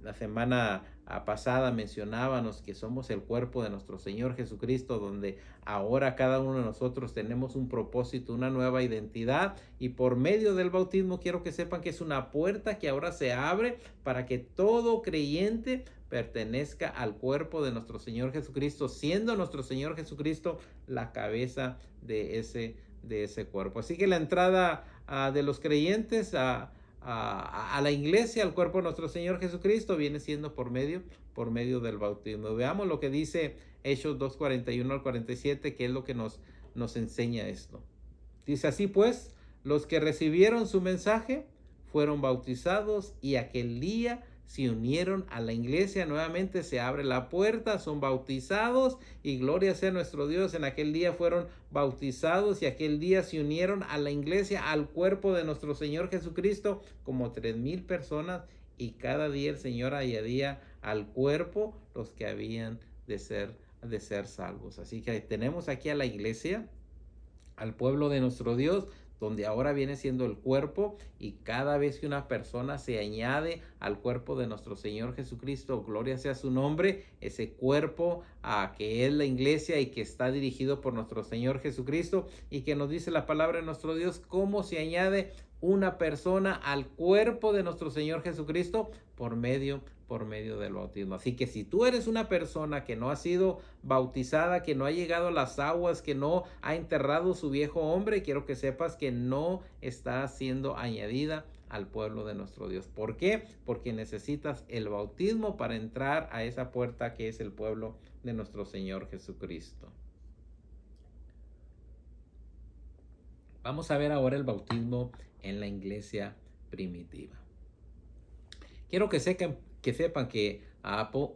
la semana pasada mencionábamos que somos el cuerpo de nuestro Señor Jesucristo, donde ahora cada uno de nosotros tenemos un propósito, una nueva identidad, y por medio del bautismo quiero que sepan que es una puerta que ahora se abre para que todo creyente pertenezca al cuerpo de nuestro Señor Jesucristo, siendo nuestro Señor Jesucristo la cabeza de ese cuerpo. Así que la entrada de los creyentes a la iglesia, al cuerpo de nuestro Señor Jesucristo, viene siendo por medio del bautismo. Veamos lo que dice Hechos 2:41 al 47, que es lo que nos enseña esto. Dice: así pues, los que recibieron su mensaje fueron bautizados, y aquel día se unieron a la iglesia. Nuevamente se abre la puerta, son bautizados, y gloria sea nuestro Dios, en aquel día fueron bautizados, y aquel día se unieron a la iglesia, al cuerpo de nuestro Señor Jesucristo, como 3,000 personas, y cada día el Señor añadía al cuerpo los que habían de ser salvos. Así que tenemos aquí a la iglesia, al pueblo de nuestro Dios, donde ahora viene siendo el cuerpo, y cada vez que una persona se añade al cuerpo de nuestro Señor Jesucristo, gloria sea su nombre, ese cuerpo que es la iglesia y que está dirigido por nuestro Señor Jesucristo, y que nos dice la palabra de nuestro Dios cómo se añade una persona al cuerpo de nuestro Señor Jesucristo por medio del bautismo. Así que si tú eres una persona que no ha sido bautizada, que no ha llegado a las aguas, que no ha enterrado su viejo hombre, quiero que sepas que no está siendo añadida al pueblo de nuestro Dios. ¿Por qué? Porque necesitas el bautismo para entrar a esa puerta que es el pueblo de nuestro Señor Jesucristo. Vamos a ver ahora el bautismo en la iglesia primitiva. Quiero que sepan que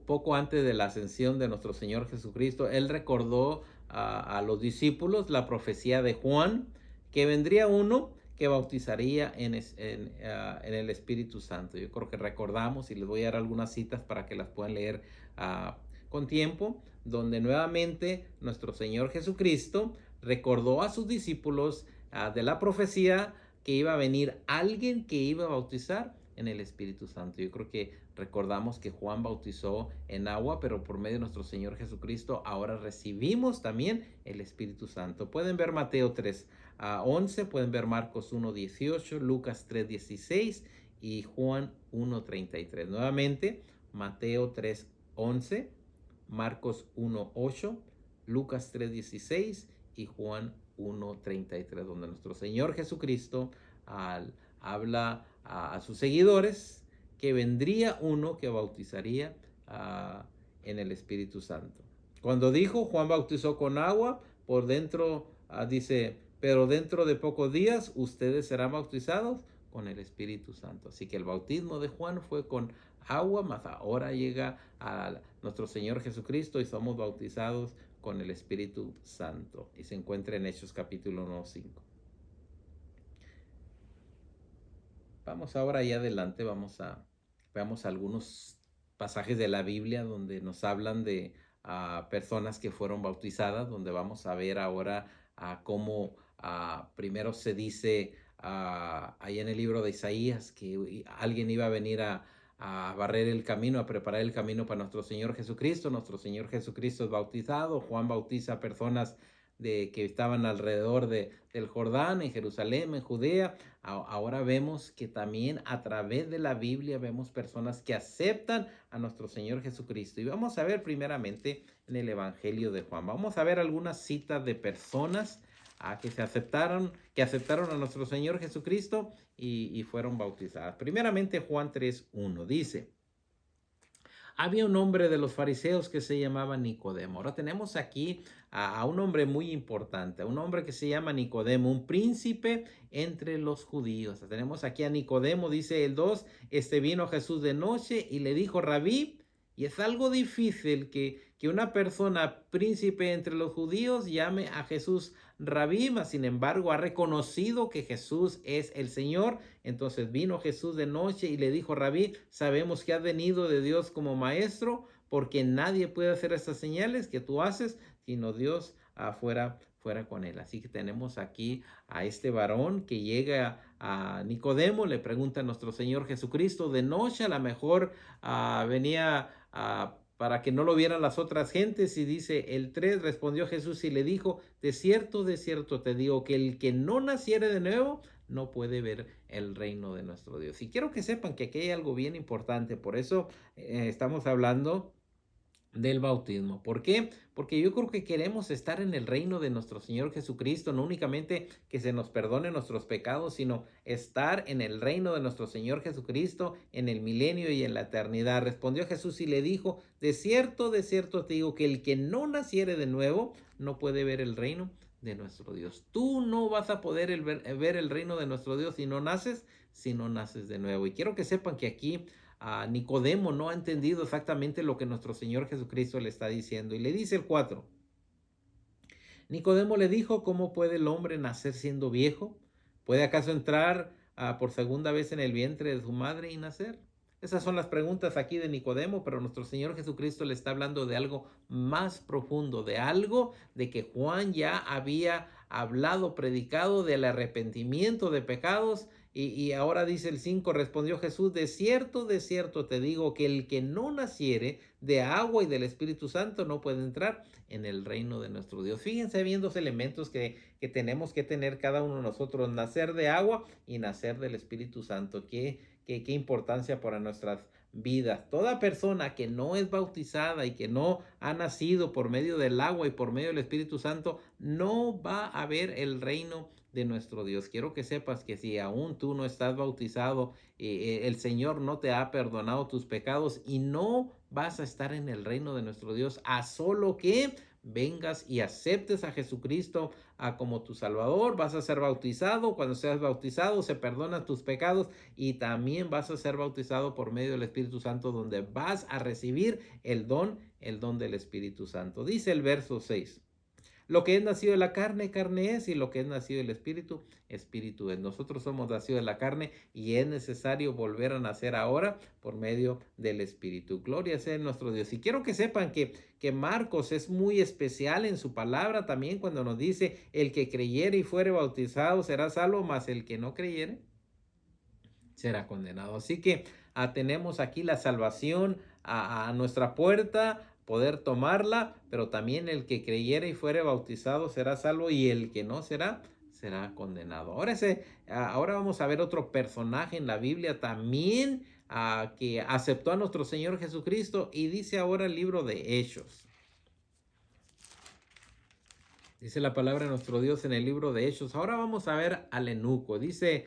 poco antes de la ascensión de nuestro Señor Jesucristo, Él recordó a los discípulos la profecía de Juan, que vendría uno que bautizaría en el Espíritu Santo. Yo creo que recordamos, y les voy a dar algunas citas para que las puedan leer con tiempo, donde nuevamente nuestro Señor Jesucristo recordó a sus discípulos de la profecía que iba a venir alguien que iba a bautizar en el Espíritu Santo. Yo creo que recordamos que Juan bautizó en agua, pero por medio de nuestro Señor Jesucristo ahora recibimos también el Espíritu Santo. Pueden ver Mateo 3:11, pueden ver Marcos 1:18, Lucas 3:16 y Juan 1:33. Nuevamente, Mateo 3:11, Marcos 1:8, Lucas 3:16 y Juan 1:33, donde nuestro Señor Jesucristo habla a sus seguidores que vendría uno que bautizaría en el Espíritu Santo. Cuando dijo Juan bautizó con agua, por dentro dice, pero dentro de pocos días ustedes serán bautizados con el Espíritu Santo. Así que el bautismo de Juan fue con agua, mas ahora llega a nuestro Señor Jesucristo y somos bautizados con el Espíritu Santo. Y se encuentra en Hechos capítulo 1:5. Vamos ahora ahí adelante, veamos algunos pasajes de la Biblia donde nos hablan de personas que fueron bautizadas, donde vamos a ver ahora cómo primero se dice ahí en el libro de Isaías que alguien iba a venir a barrer el camino, a preparar el camino para nuestro Señor Jesucristo. Nuestro Señor Jesucristo es bautizado. Juan bautiza a personas que estaban alrededor del Jordán, en Jerusalén, en Judea. Ahora vemos que también a través de la Biblia vemos personas que aceptan a nuestro Señor Jesucristo. Y vamos a ver primeramente en el Evangelio de Juan. Vamos a ver algunas citas de personas que aceptaron a nuestro Señor Jesucristo y fueron bautizadas. Primeramente Juan 3:1 dice: había un hombre de los fariseos que se llamaba Nicodemo. Ahora tenemos aquí a un hombre muy importante, a un hombre que se llama Nicodemo, un príncipe entre los judíos. Tenemos aquí a Nicodemo, dice el 2, vino Jesús de noche y le dijo, Rabí, y es algo difícil que una persona príncipe entre los judíos llame a Jesús Rabí, mas sin embargo ha reconocido que Jesús es el Señor. Entonces vino Jesús de noche y le dijo, Rabí, sabemos que has venido de Dios como maestro, porque nadie puede hacer estas señales que tú haces, sino Dios fuera con él. Así que tenemos aquí a este varón que llega a Nicodemo, le pregunta a nuestro Señor Jesucristo de noche, a lo mejor venía para que no lo vieran las otras gentes, y dice el 3, respondió Jesús y le dijo, de cierto te digo, que el que no naciere de nuevo no puede ver el reino de nuestro Dios. Y quiero que sepan que aquí hay algo bien importante, por eso estamos hablando del bautismo. ¿Por qué? Porque yo creo que queremos estar en el reino de nuestro Señor Jesucristo, no únicamente que se nos perdone nuestros pecados, sino estar en el reino de nuestro Señor Jesucristo en el milenio y en la eternidad. Respondió Jesús y le dijo, de cierto te digo que el que no naciere de nuevo no puede ver el reino de nuestro Dios. Tú no vas a poder ver el reino de nuestro Dios si no naces de nuevo. Y quiero que sepan que aquí Nicodemo no ha entendido exactamente lo que nuestro Señor Jesucristo le está diciendo. Y le dice el 4. Nicodemo le dijo, ¿cómo puede el hombre nacer siendo viejo? ¿Puede acaso entrar por segunda vez en el vientre de su madre y nacer? Esas son las preguntas aquí de Nicodemo, pero nuestro Señor Jesucristo le está hablando de algo más profundo, de algo de que Juan ya había hablado, predicado, del arrepentimiento de pecados. Y ahora dice el 5, respondió Jesús, de cierto te digo que el que no naciere de agua y del Espíritu Santo no puede entrar en el reino de nuestro Dios. Fíjense bien dos elementos que tenemos que tener cada uno de nosotros, nacer de agua y nacer del Espíritu Santo. Qué importancia para nuestras vidas. Toda persona que no es bautizada y que no ha nacido por medio del agua y por medio del Espíritu Santo, no va a ver el reino de nuestro Dios. Quiero que sepas que si aún tú no estás bautizado, el Señor no te ha perdonado tus pecados y no vas a estar en el reino de nuestro Dios a solo que vengas y aceptes a Jesucristo como tu Salvador. Vas a ser bautizado. Cuando seas bautizado se perdonan tus pecados y también vas a ser bautizado por medio del Espíritu Santo, donde vas a recibir el don del Espíritu Santo. Dice el verso 6. Lo que es nacido de la carne, carne es, y lo que es nacido del Espíritu, Espíritu es. Nosotros somos nacidos de la carne y es necesario volver a nacer ahora por medio del Espíritu. Gloria sea nuestro Dios. Y quiero que sepan que Marcos es muy especial en su palabra también cuando nos dice, el que creyere y fuere bautizado será salvo, mas el que no creyere será condenado. Así que tenemos aquí la salvación a nuestra puerta, poder tomarla, pero también el que creyere y fuere bautizado será salvo y el que no será condenado. Ahora vamos a ver otro personaje en la Biblia también que aceptó a nuestro Señor Jesucristo y dice ahora el libro de Hechos. Dice la palabra de nuestro Dios en el libro de Hechos. Ahora vamos a ver al eunuco. Dice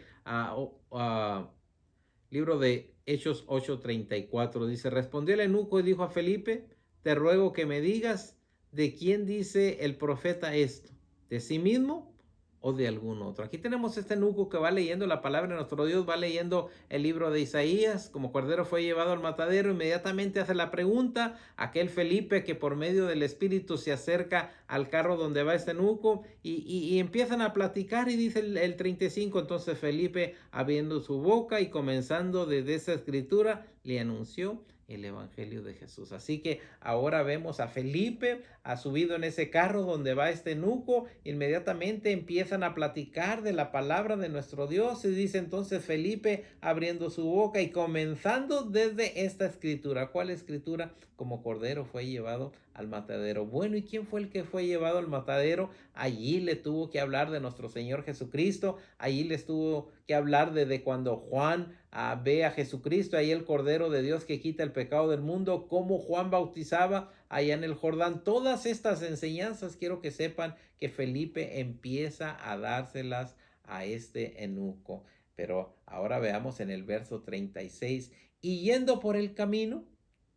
libro de Hechos 8:34. Dice, respondió el eunuco y dijo a Felipe, te ruego que me digas de quién dice el profeta esto, de sí mismo o de algún otro. Aquí tenemos este eunuco que va leyendo la palabra de nuestro Dios, va leyendo el libro de Isaías, como cordero fue llevado al matadero, inmediatamente hace la pregunta, aquel Felipe que por medio del Espíritu se acerca al carro donde va este eunuco y empiezan a platicar y dice el 35, entonces Felipe abriendo su boca y comenzando desde esa escritura, le anunció el evangelio de Jesús. Así que ahora vemos a Felipe, ha subido en ese carro donde va este eunuco, inmediatamente empiezan a platicar de la palabra de nuestro Dios y dice entonces Felipe abriendo su boca y comenzando desde esta escritura. ¿Cuál escritura? Como cordero fue llevado al matadero. Bueno, ¿y quién fue el que fue llevado al matadero? Allí le tuvo que hablar de nuestro Señor Jesucristo, allí les tuvo que hablar de cuando Juan ve a Jesucristo, ahí el Cordero de Dios que quita el pecado del mundo, cómo Juan bautizaba allá en el Jordán. Todas estas enseñanzas quiero que sepan que Felipe empieza a dárselas a este eunuco. Pero ahora veamos en el verso 36, y yendo por el camino,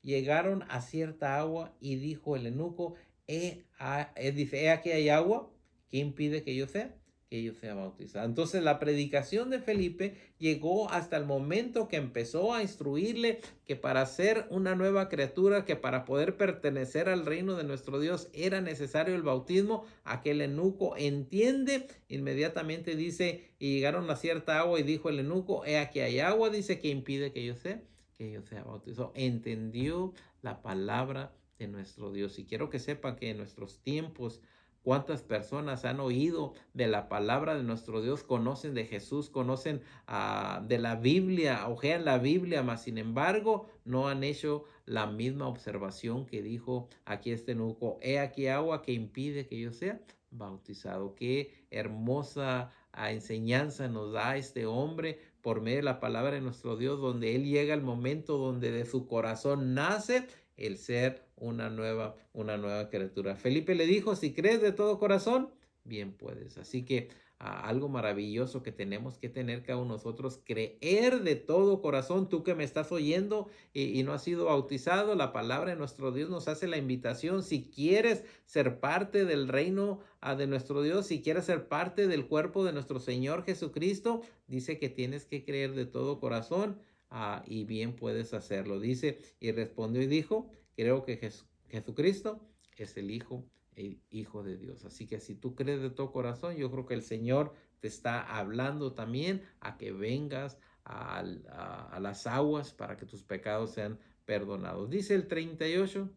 llegaron a cierta agua y dijo el eunuco, he aquí hay agua, ¿qué impide que yo sea bautizado? Entonces la predicación de Felipe llegó hasta el momento que empezó a instruirle que para ser una nueva criatura, que para poder pertenecer al reino de nuestro Dios era necesario el bautismo. Aquel eunuco entiende, inmediatamente dice, y llegaron a cierta agua y dijo el eunuco, he aquí hay agua, dice, que impide que yo sea bautizado. Entendió la palabra de nuestro Dios. Y quiero que sepa que en nuestros tiempos, cuántas personas han oído de la palabra de nuestro Dios, conocen de Jesús, conocen de la Biblia, ojean la Biblia, mas sin embargo no han hecho la misma observación que dijo aquí este eunuco, he aquí agua que impide que yo sea bautizado. Qué hermosa enseñanza nos da este hombre por medio de la palabra de nuestro Dios, donde él llega al momento donde de su corazón nace el ser una nueva criatura. Felipe le dijo, si crees de todo corazón, bien puedes. Así que algo maravilloso que tenemos que tener cada uno de nosotros, creer de todo corazón. Tú que me estás oyendo y no has sido bautizado, la palabra de nuestro Dios nos hace la invitación. Si quieres ser parte del reino de nuestro Dios, si quieres ser parte del cuerpo de nuestro Señor Jesucristo, dice que tienes que creer de todo corazón. Y bien puedes hacerlo. Dice, y respondió y dijo, creo que Jesucristo es el Hijo de Dios. Así que si tú crees de todo corazón, yo creo que el Señor te está hablando también a que vengas a las aguas para que tus pecados sean perdonados. Dice el 38.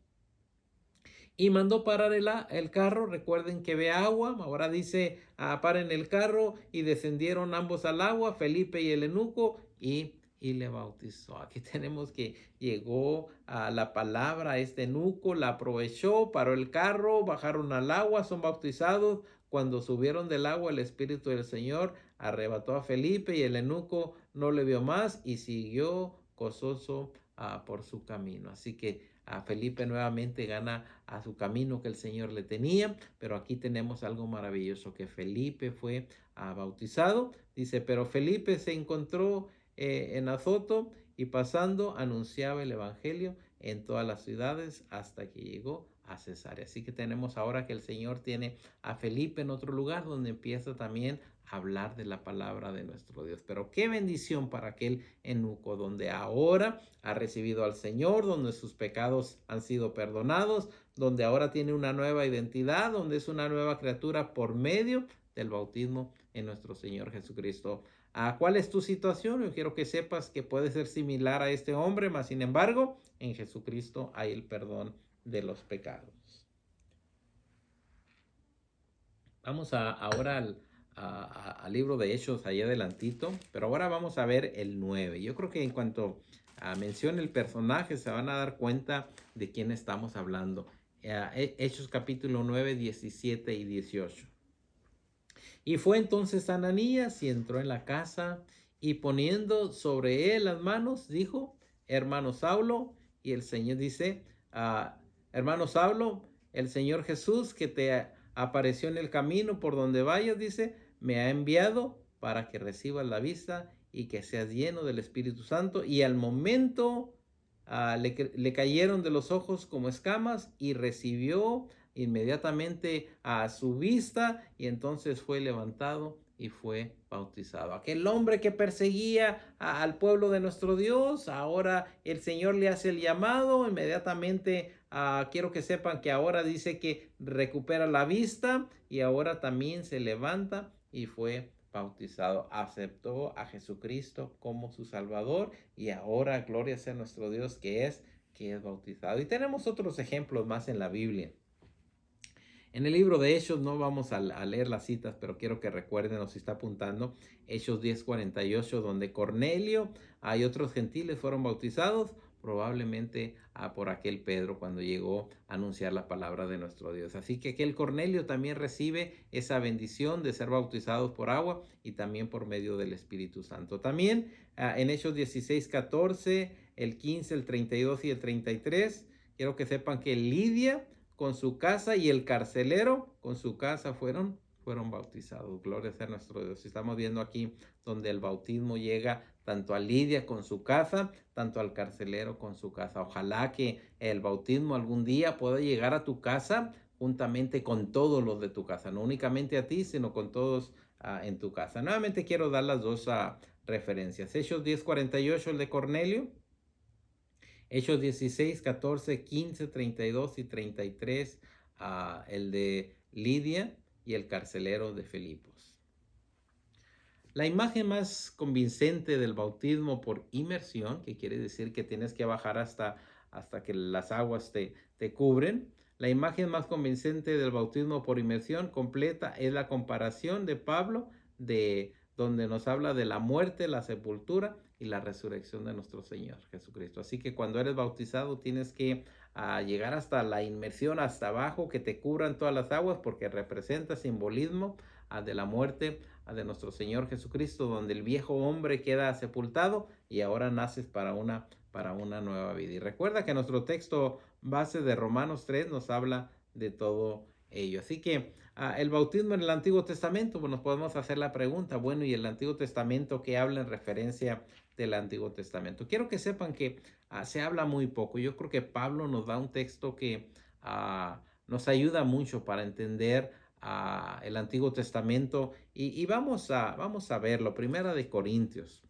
Y mandó parar el carro. Recuerden que ve agua. Ahora dice, paren el carro. Y descendieron ambos al agua, Felipe y el eunuco, y le bautizó. Aquí tenemos que llegó a la palabra a este eunuco, la aprovechó, paró el carro, bajaron al agua, son bautizados. Cuando subieron del agua, el Espíritu del Señor arrebató a Felipe y el eunuco no le vio más y siguió gozoso por su camino. Así que a Felipe nuevamente gana a su camino que el Señor le tenía, pero aquí tenemos algo maravilloso, que Felipe fue bautizado. Dice, pero Felipe se encontró en Azoto y pasando anunciaba el evangelio en todas las ciudades hasta que llegó a Cesarea. Así que tenemos ahora que el Señor tiene a Felipe en otro lugar donde empieza también a hablar de la palabra de nuestro Dios. Pero qué bendición para aquel eunuco donde ahora ha recibido al Señor, donde sus pecados han sido perdonados, donde ahora tiene una nueva identidad, donde es una nueva criatura por medio del bautismo en nuestro Señor Jesucristo. ¿Cuál es tu situación? Yo quiero que sepas que puede ser similar a este hombre, mas sin embargo, en Jesucristo hay el perdón de los pecados. Vamos ahora al libro de Hechos, allá adelantito, pero ahora vamos a ver el 9. Yo creo que en cuanto mencione el personaje, se van a dar cuenta de quién estamos hablando. Hechos capítulo 9, 17 y 18. Y fue entonces Ananías y entró en la casa y poniendo sobre él las manos, dijo, hermano Saulo, y el Señor dice, hermano Saulo, el Señor Jesús que te apareció en el camino por donde vayas, dice, me ha enviado para que recibas la vista y que seas lleno del Espíritu Santo. Y al momento le cayeron de los ojos como escamas y recibió inmediatamente a su vista y entonces fue levantado y fue bautizado. Aquel hombre que perseguía al pueblo de nuestro Dios, ahora el Señor le hace el llamado, inmediatamente quiero que sepan que ahora dice que recupera la vista y ahora también se levanta y fue bautizado, aceptó a Jesucristo como su Salvador y ahora gloria sea nuestro Dios que es bautizado. Y tenemos otros ejemplos más en la Biblia. En el libro de Hechos no vamos a leer las citas, pero quiero que recuerden, o si está apuntando, Hechos 10:48, donde Cornelio y otros gentiles fueron bautizados, probablemente por aquel Pedro cuando llegó a anunciar la palabra de nuestro Dios. Así que aquel Cornelio también recibe esa bendición de ser bautizados por agua y también por medio del Espíritu Santo. También en Hechos 16:14, el 15, el 32 y el 33, quiero que sepan que Lidia con su casa y el carcelero con su casa fueron bautizados. Gloria sea nuestro Dios. Estamos viendo aquí donde el bautismo llega tanto a Lidia con su casa, tanto al carcelero con su casa. Ojalá que el bautismo algún día pueda llegar a tu casa juntamente con todos los de tu casa, no únicamente a ti, sino con todos en tu casa. Nuevamente quiero dar las dos referencias. Hechos 10:48, el de Cornelio. Hechos 16, 14, 15, 32 y 33, el de Lidia y el carcelero de Filipos. La imagen más convincente del bautismo por inmersión, que quiere decir que tienes que bajar hasta que las aguas te cubren. La imagen más convincente del bautismo por inmersión completa es la comparación de Pablo de donde nos habla de la muerte, la sepultura y la resurrección de nuestro Señor Jesucristo. Así que cuando eres bautizado tienes que llegar hasta la inmersión, hasta abajo, que te cubran todas las aguas, porque representa simbolismo de la muerte de nuestro Señor Jesucristo, donde el viejo hombre queda sepultado y ahora naces para una nueva vida. Y recuerda que nuestro texto base de Romanos 3 nos habla de todo ello. Así que el bautismo en el Antiguo Testamento, pues nos podemos hacer la pregunta, bueno, ¿y el Antiguo Testamento qué habla en referencia del Antiguo Testamento? Quiero que sepan que se habla muy poco. Yo creo que Pablo nos da un texto que nos ayuda mucho para entender el Antiguo Testamento y vamos a verlo. Primera de Corintios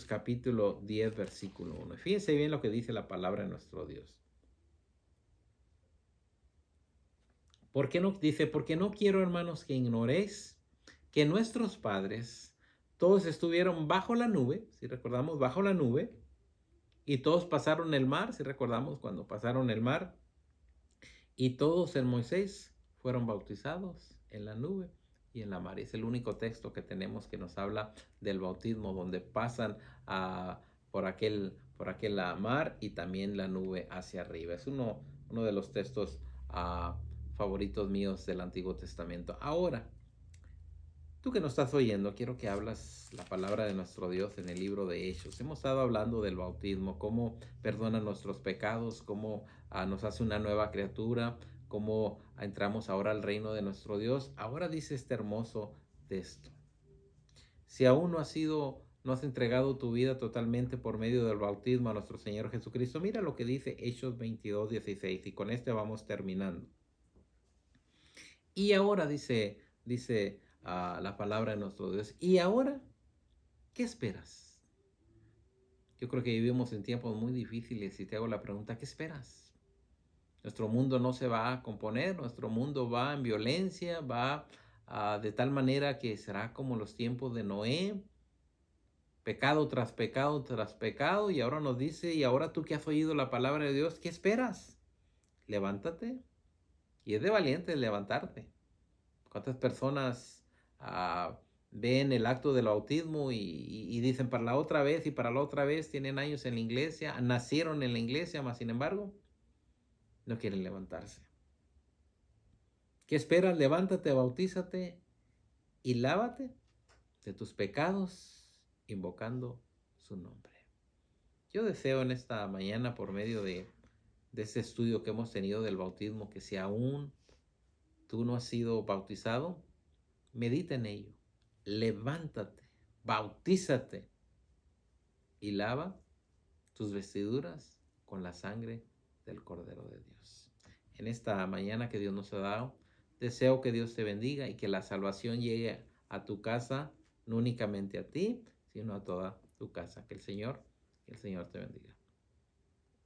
capítulo 10 versículo 1. Fíjense bien lo que dice la palabra de nuestro Dios. ¿Por qué no? Dice, porque no quiero, hermanos, que ignoréis que nuestros padres todos estuvieron bajo la nube, si recordamos, bajo la nube, y todos pasaron el mar, si recordamos cuando pasaron el mar, y todos en Moisés fueron bautizados en la nube y en la mar. Y es el único texto que tenemos que nos habla del bautismo, donde pasan por aquel mar y también la nube hacia arriba. Es uno de los textos favoritos míos del Antiguo Testamento. Ahora, Tú que nos estás oyendo, quiero que hablas la palabra de nuestro Dios en el libro de Hechos. Hemos estado hablando del bautismo, cómo perdona nuestros pecados, cómo nos hace una nueva criatura, cómo entramos ahora al reino de nuestro Dios. Ahora dice este hermoso texto. Si aún no has entregado tu vida totalmente por medio del bautismo a nuestro Señor Jesucristo, mira lo que dice Hechos 22:16, y con este vamos terminando. Y ahora dice la palabra de nuestro Dios. Y ahora, ¿qué esperas? Yo creo que vivimos en tiempos muy difíciles y te hago la pregunta, ¿qué esperas? Nuestro mundo no se va a componer, nuestro mundo va en violencia, va de tal manera que será como los tiempos de Noé, pecado tras pecado tras pecado, y ahora nos dice, y ahora tú que has oído la palabra de Dios, ¿qué esperas? Levántate. Y es de valiente levantarte. ¿Cuántas personas ven el acto del bautismo y dicen para la otra vez y para la otra vez, tienen años en la iglesia, nacieron en la iglesia, mas sin embargo, no quieren levantarse? ¿Qué esperas? Levántate, bautízate y lávate de tus pecados, invocando su nombre. Yo deseo en esta mañana, por medio de este estudio que hemos tenido del bautismo, que si aún tú no has sido bautizado, medita en ello. Levántate, bautízate y lava tus vestiduras con la sangre del Cordero de Dios. En esta mañana que Dios nos ha dado, deseo que Dios te bendiga y que la salvación llegue a tu casa, no únicamente a ti, sino a toda tu casa. Que el Señor te bendiga.